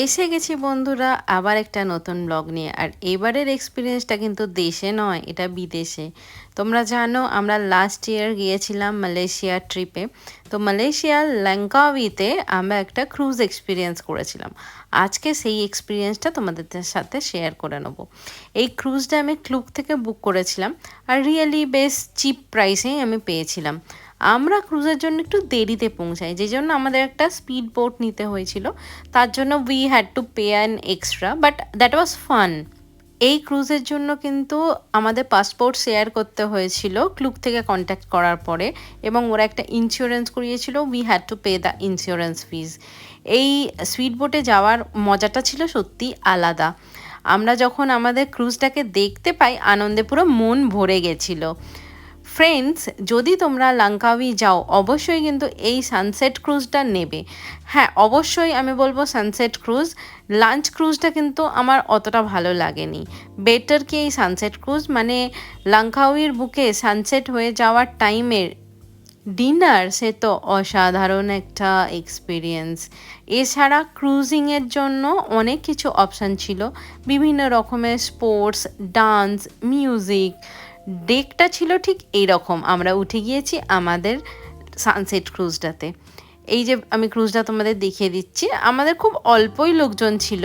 এসে গেছি বন্ধুরা আবার একটা নতুন ব্লগ নিয়ে। আর এবারের এক্সপিরিয়েন্সটা কিন্তু দেশে নয়, এটা বিদেশে। তোমরা জানো আমরা লাস্ট ইয়ার গিয়েছিলাম মালয়েশিয়ার ট্রিপে। তো মালয়েশিয়ার ল্যাঙ্কাউইতে আমরা একটা ক্রুজ এক্সপিরিয়েন্স করেছিলাম। আজকে সেই এক্সপিরিয়েন্সটা তোমাদের সাথে শেয়ার করে নেবো। এই ক্রুজটা আমি ক্লুক থেকে বুক করেছিলাম আর রিয়েলি বেশ চিপ প্রাইসেই আমি পেয়েছিলাম। আমরা ক্রুজের জন্য একটু দেরিতে পৌঁছাই, যে জন্য আমাদের একটা স্পিড বোট নিতে হয়েছিল। তার জন্য we had to pay an extra, but that was fun. এই ক্রুজের জন্য কিন্তু আমাদের পাসপোর্ট শেয়ার করতে হয়েছিল ক্লুক থেকে কন্ট্যাক্ট করার পরে, এবং ওরা একটা ইন্স্যুরেন্স করিয়েছিল। We had to pay the insurance fees. এই স্পিড বোটে যাওয়ার মজাটা ছিল সত্যি আলাদা। আমরা যখন আমাদের ক্রুজটাকে দেখতে পাই আনন্দে পুরো মন ভরে গেছিলো। ফ্রেন্ডস, যদি তোমরা লাঙ্কাউই যাও অবশ্যই কিন্তু এই সানসেট ক্রুজটা নেবে। হ্যাঁ, অবশ্যই আমি বলবো সানসেট ক্রুজ। লাঞ্চ ক্রুজটা কিন্তু আমার অতটা ভালো লাগেনি। বেটার কি এই সানসেট ক্রুজ, মানে লাঙ্কাউইর বুকে সানসেট হয়ে যাওয়ার টাইমের ডিনার, সে তো অসাধারণ একটা এক্সপিরিয়েন্স। এছাড়া ক্রুজিংয়ের জন্য অনেক কিছু অপশান ছিল, বিভিন্ন রকমের স্পোর্টস, ডান্স, মিউজিক। ডেকটা ছিল ঠিক এইরকম। আমরা উঠে গিয়েছি আমাদের সানসেট ক্রুজটাতে। এই যে আমি ক্রুজটা তোমাদের দেখিয়ে দিচ্ছি, আমাদের খুব অল্পই লোকজন ছিল,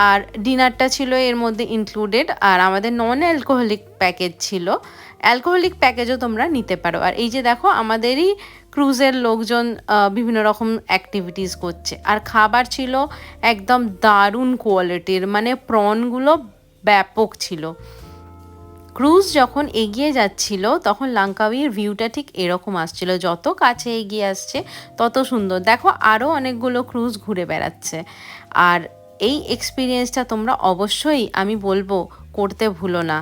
আর ডিনারটা ছিল এর মধ্যে ইনক্লুডেড। আর আমাদের নন অ্যালকোহলিক প্যাকেজ ছিল, অ্যালকোহলিক প্যাকেজও তোমরা নিতে পারো। আর এই যে দেখো আমাদেরই ক্রুজের লোকজন বিভিন্ন রকম অ্যাক্টিভিটিস করছে। আর খাবার ছিল একদম দারুণ কোয়ালিটির, মানে প্রনগুলো ব্যাপক ছিল। ক্রুজ যখন এগিয়ে যাচ্ছিল তখন লাঙ্কাউইয়ের ভিউটা ঠিক এরকম আসছিল। যত কাছে এগিয়ে আসছে তত সুন্দর। দেখো আরও অনেকগুলো ক্রুজ ঘুরে বেড়াচ্ছে। আর এই এক্সপিরিয়েন্সটা তোমরা অবশ্যই আমি বলবো করতে ভুলো না।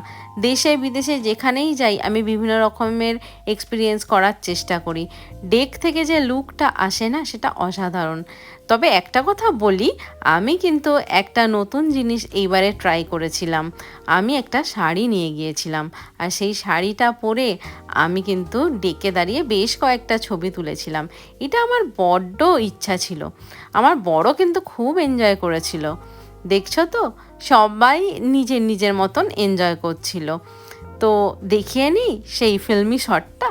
দেশে বিদেশে যেখানেই যাই আমি বিভিন্ন রকমের এক্সপিরিয়েন্স করার চেষ্টা করি। ডেক থেকে যে লুকটা আসে না, সেটা অসাধারণ। তবে একটা কথা বলি, আমি কিন্তু একটা নতুন জিনিস এইবারে ট্রাই করেছিলাম। আমি একটা শাড়ি নিয়ে গিয়েছিলাম, আর সেই শাড়িটা পরে আমি কিন্তু ডেকে দাঁড়িয়ে বেশ কয়েকটা ছবি তুলেছিলাম। এটা আমার বড্ড ইচ্ছা ছিল। আমার বড় কিন্তু খুব এনজয় করেছিল। দেখছো তো, সবাই নিজের নিজের মতন এনজয় করছিল। তো দেখিয়ে নিই সেই ফিল্মি শটটা।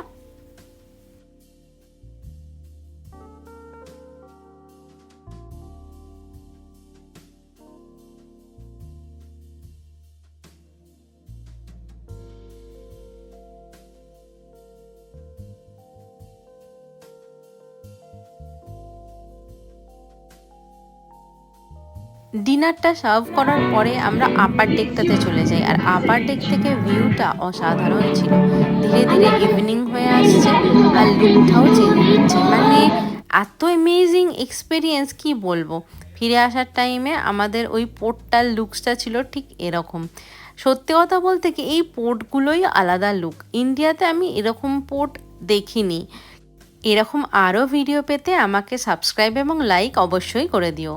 ডিনারটা সার্ভ করার পরে আমরা আপার ডেকটাতে চলে যাই। আর আপার ডেক থেকে ভিউটা অসাধারণ ছিল। ধীরে ধীরে ইভিনিং হয়ে আসছে আর লুকটাও চেঞ্জ হচ্ছে, মানে এত অ্যামেজিং এক্সপিরিয়েন্স কি বলবো। ফিরে আসার টাইমে আমাদের ওই পোর্টটার লুকসটা ছিল ঠিক এরকম। সত্যি কথা বলতে কি, এই পোর্টগুলোই আলাদা লুক। ইন্ডিয়াতে আমি এরকম পোর্ট দেখিনি। এরকম আরও ভিডিও পেতে আমাকে সাবস্ক্রাইব এবং লাইক অবশ্যই করে দিও।